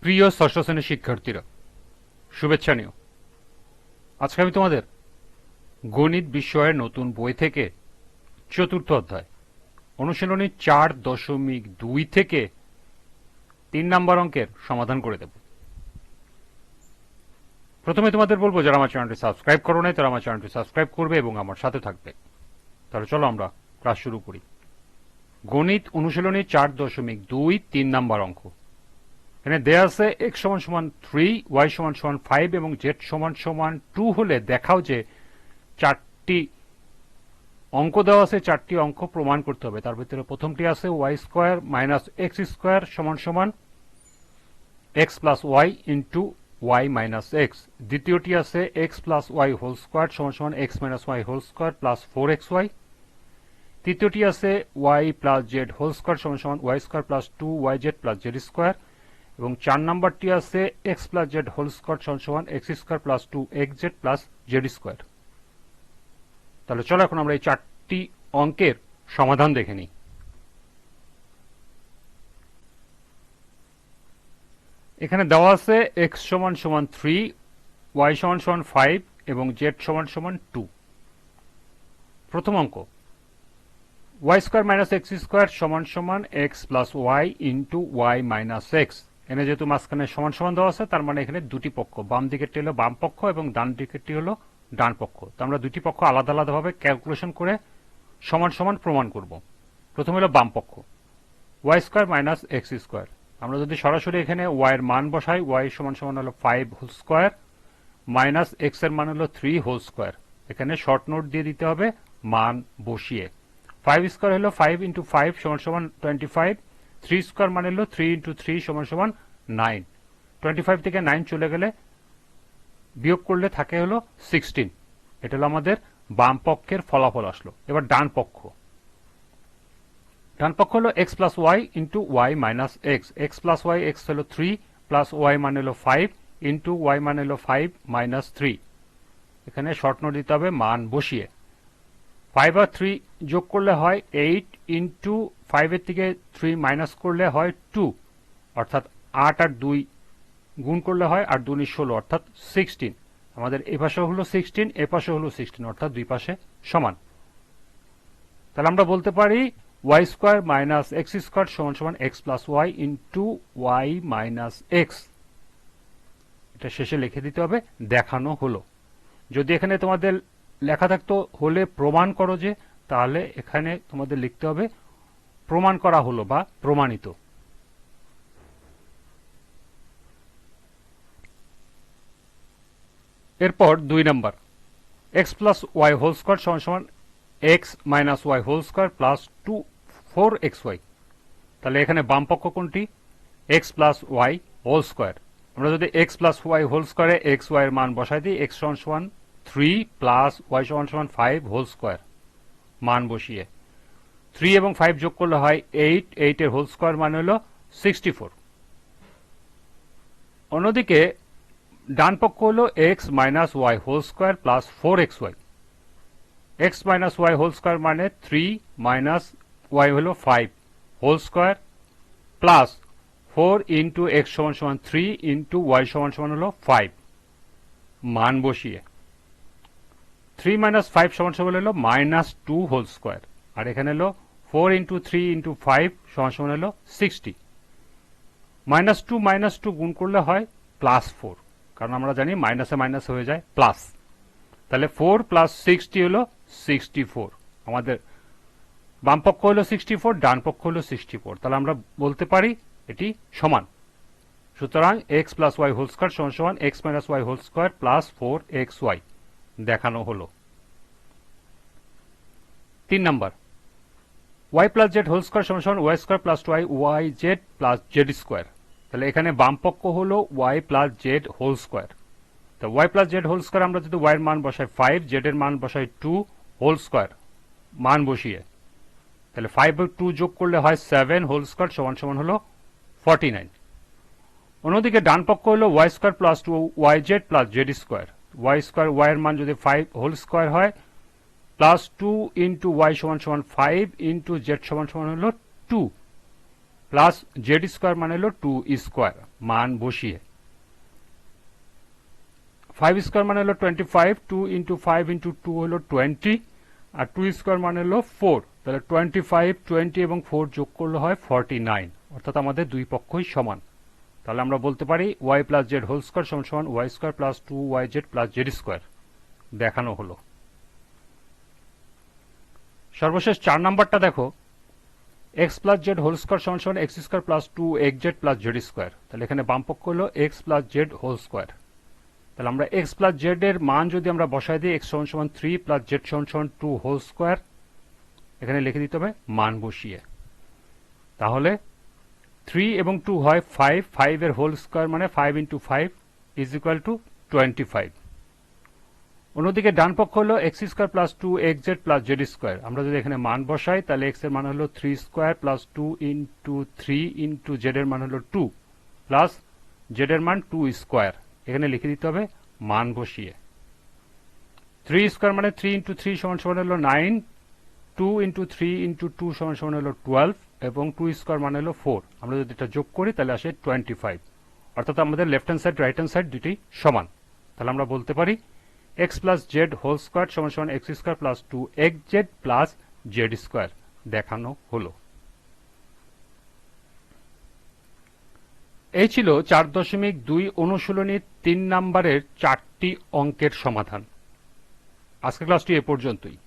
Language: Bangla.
প্রিয় ষষ্ঠ শ্রেণীর শিক্ষার্থীরা, শুভেচ্ছা নিও। আজকে আমি তোমাদের গণিত বিষয়ের নতুন বই থেকে চতুর্থ অধ্যায় অনুশীলনী 4.2 থেকে 3 নম্বর অঙ্কের সমাধান করে দেব। প্রথমে তোমাদের বলবো, যারা আমার চ্যানেলটি সাবস্ক্রাইব করো নাই তারা আমার চ্যানেলটি সাবস্ক্রাইব করবে এবং আমার সাথে থাকবে। তাহলে চলো আমরা ক্লাস শুরু করি। গণিত অনুশীলনী 4.2 3 নম্বর অঙ্ক। এখানে দেয়া আছে x সমান সমান 3, y সমান সমান 5 এবং z সমান সমান 2 হলে দেখাও যে চারটি অঙ্ক দেওয়া আছে, চারটি অঙ্ক প্রমাণ করতে হবে। তার ভিতরে প্রথমটি আছে y square minus x square সমান সমান x plus Y into Y minus x. দ্বিতীয়টি আছে x plus y whole square সমান সমান x minus Y whole square plus 4xy। তৃতীয়টি আছে y plus Z whole square সমান সমান y square plus 2yz plus Z square. এবং 4 নম্বরটি আছে x plus Z whole square সমান সমান x square plus 2xz plus Z square. তাহলে চলো এখন আমরা এই চারটি অঙ্কের সমাধান দেখে নিই। এখানে দেওয়া আছে x সমান সমান 3, y সমান সমান 5 এবং z সমান সমান 2। প্রথম অঙ্ক y square minus x square সমান সমান x plus Y into Y minus x. এখানে যেহেতু মাঝখানে সমান সমান দেওয়া আছে, তার মানে এখানে দুটি পক্ষ, বাম দিকেরটি হলো বাম পক্ষ এবং ডান দিকেরটি হলো ডান পক্ষ। তো আমরা দুটি পক্ষ আলাদা আলাদাভাবে ক্যালকুলেশন করে সমান সমান প্রমাণ করব। প্রথমে হলো বাম পক্ষ, Y square minus x square. আমরা যদি সরাসরি এখানে ওয়াই এর মান বসাই, ওয়াই সমান সমান হলো 5 হোল স্কয়ার মাইনাস এক্স এর মান হলো 3 হোল স্কয়ার। এখানে শর্ট নোট দিয়ে দিতে হবে মান বসিয়ে। 5 স্কয়ার হলো 5 ইন্টু 5 সমান সমান 25। 3 স্কয়ার মানে হলো 3 ইন্টু 3 সমান সমান 9। 25 থেকে 9 চলে গেলে বিয়োগ করলে থাকে হলো 16। এটা হলো আমাদের বাম পক্ষের ফলাফল আসলো। এবার ডান পক্ষ, ডান পক্ষ হলো X plus Y into Y minus X. X plus Y, X হলো 3 প্লাস ওয়াই মানে হলো 5 ইন্টু ওয়াই মানে হলো 5 মাইনাস 3। এখানে শর্ট নোট দিতে হবে মান বসিয়ে। 5 আর 3 যোগ করলে হয় 8 ইন্টু 5 এর থেকে 3 মাইনাস করলে হয় 2, অর্থাৎ 8 আর 2 গুণ করলে হয় 8 2 16 অর্থাৎ 16। আমাদের এ পাশে হলো 16, এ পাশে হলো 16 অর্থাৎ দুই পাশে সমান। তাহলে আমরা বলতে পারি Y square minus x square সমান সমান x plus Y into Y minus X. এটা শেষে লিখে দিতে হবে দেখানো হলো। যদি এখানে তোমাদের লেখা থাকতো হলে প্রমাণ করো যে, তাহলে এখানে তোমাদের লিখতে হবে প্রমাণ করা হলো বা প্রমাণিত। এরপর 2 নম্বর, x plus y whole square সমান সমান x minus Y whole square plus 4xy। তাহলে এখানে বাম পক্ষ কোনটি? X plus y whole square. আমরা যদি এক্স প্লাস ওয়াই হোল স্কয়ারে এক্স ওয়াই এর মান বসাই দিই, এক্স সমান সমান 3 প্লাস ওয়াই সমান সমান 5 হোল স্কয়ার, মান বসিয়ে 3 এবং 5 যোগ করলে হয় 8, 8 এর হোল স্কয়ার মানে হলো 64। অন্যদিকে ডান পক্ষ হলো X minus Y whole square plus 4xy। X minus Y whole square মানে 3 মাইনাস ওয়াই হলো 5 whole square plus 4 into X সমান সমান 3 ইন্টু ওয়াই সমান সমান হলো 5, মান বসিয়ে 3 মাইনাস 5 সমান সমান হলো মাইনাস 2 হোল স্কয়ার। আর এখানে হলো 4 ইন্টু 3 ইন্টু 5 সমান সমান হলো 60। মাইনাস টু গুণ করলে হয় প্লাস 4, কারণ আমরা জানি মাইনাসে মাইনাস হয়ে যায় প্লাস। তাহলে 4 প্লাস 60 হলো 64। আমাদের বাম পক্ষ হলো 64, ডান পক্ষ হলো 64। তাহলে আমরা বলতে পারি এটি সমান। সুতরাং x plus y whole square সমান সমান x minus Y whole square plus 4xy দেখানো হলো। 3 নম্বর, y plus Z whole square সমান সমান y square plus 2yz plus Z square. তাহলে এখানে বাম পক্ষ হলো y plus Z whole square. তো y plus Z whole square আমরা যদি ওয়াই এর মান বসাই 5, জেড এর মান বসাই 2 হোল স্কয়ার, মান বসিয়ে তাহলে 5 আর 2 যোগ করলে হয় 7 হোল স্কয়ার সমান সমান হলো 49। অন্যদিকে ডান পক্ষ হলো Y square plus 2yz plus Z square. Y square Y এর মান যদি 5 হোল স্কয়ার হয় প্লাস 2 ইন্টু ওয়াই সমান সমান 5 ইন্টু জেড সমান সমান হলো 2 প্লাস জেড স্কোয়ার মানে হলো 2 স্কোয়ার, মান বসিয়ে। 5 স্কোয়ার মানে হলো 25, 2 ইন্টু 5 ইন্টু 2 হলো 20, আর 2 স্কোয়ার মানে হলো 4। তাহলে 25, 20 এবং 4 যোগ করলে হয় 49, অর্থাৎ আমাদের দুই পক্ষই সমান। তাহলে আমরা বলতে পারি Y plus Z whole square সমান সমান Y square plus 2 YZ plus Z square. দেখানো হলো। সর্বশেষ 4 নাম্বারটা দেখো, X plus Z whole square সমান সমান X square plus 2XZ plus Z square. তাহলে এখানে বাম পক্ষ হলো X plus Z whole square. তাহলে আমরা এক্স প্লাস জেড এর মান যদি আমরা বসাই দিই, এক্স সমান সমান 3 প্লাস জেড সমান সমান 2 হোল স্কোয়ার, এখানে লিখে দিতে হবে মান বসিয়ে। তাহলে 3 এবং 2 হয় 5, 5 এর হোল স্কোয়ার মানে 5 ইন্টু 5 ইজ ইকুয়াল টু 25। অন্যদিকে ডান পক্ষ হলো x square plus 2XZ plus Z square. আমরা যদি এখানে মান বসাই তাহলে এক্স এর মান হলো 3 square plus 2 into 3 into Z এর মান হলো 2 প্লাস জেড এর মান 2 স্কোয়ার, এখানে লিখে দিতে হবে মান বসিয়ে। 3 স্কোয়ার মানে 3 ইন্টু 3 সমান সমান হলো 9, 2 ইন্টু 3 ইন্টু 2 সমান সমান হলো 12 এবং 2 স্কোয়ার মানে হলো 4। আমরা যদি এটা যোগ করি তাহলে আসে 25, অর্থাৎ আমাদের left hand side right hand side দুটি সমান। তাহলে আমরা বলতে পারি X plus Z whole square সমান সমান X square plus 2XZ plus Z square. দেখানো হলো। এই ছিল 4.2 অনুশীলনী 3 নম্বরের 4টি অঙ্কের সমাধান। আজকের ক্লাসটি এ পর্যন্তই।